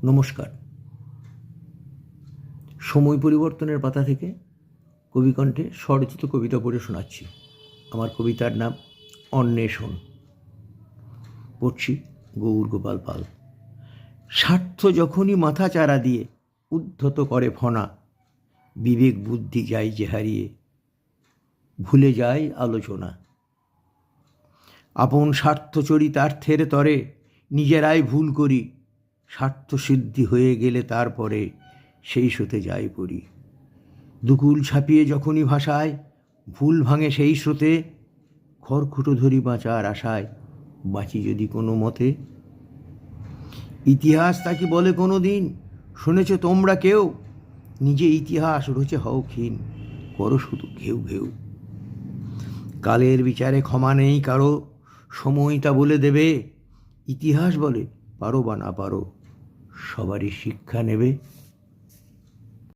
নমস্কার। সময় পরিবর্তনের পাতা থেকে কবিকণ্ঠে স্বরচিত কবিতা পড়ে শোনাচ্ছি। আমার কবিতার নাম অন্বেষণ। পড়ছি গৌর গোপাল পাল। স্বার্থ যখনই মাথা চারা দিয়ে উদ্ধত করে ফনা, বিবেক বুদ্ধি যায় যে হারিয়ে, ভুলে যায় আলোচনা। আপন স্বার্থ চরিতার্থের তরে নিজেরাই ভুল করি, স্বার্থ সিদ্ধি হয়ে গেলে তারপরে সেই স্রোতে যাই পড়ি। দুকুল ছাপিয়ে যখনই ভাষায় ভুল ভাঙে সেই স্রোতে, খড়কুটো ধরি বাঁচার আশায় বাঁচি যদি কোনো মতে। ইতিহাস তা কি বলে কোনো দিন, শুনেছ তোমরা কেউ? নিজে ইতিহাস রচে হও ক্ষীণ, করো শুধু ঘেউ ঘেউ। কালের বিচারে ক্ষমা নেই কারো, সময় তা বলে দেবে। ইতিহাস বলে পারো বা না পারো, সবারই শিক্ষা নেবে।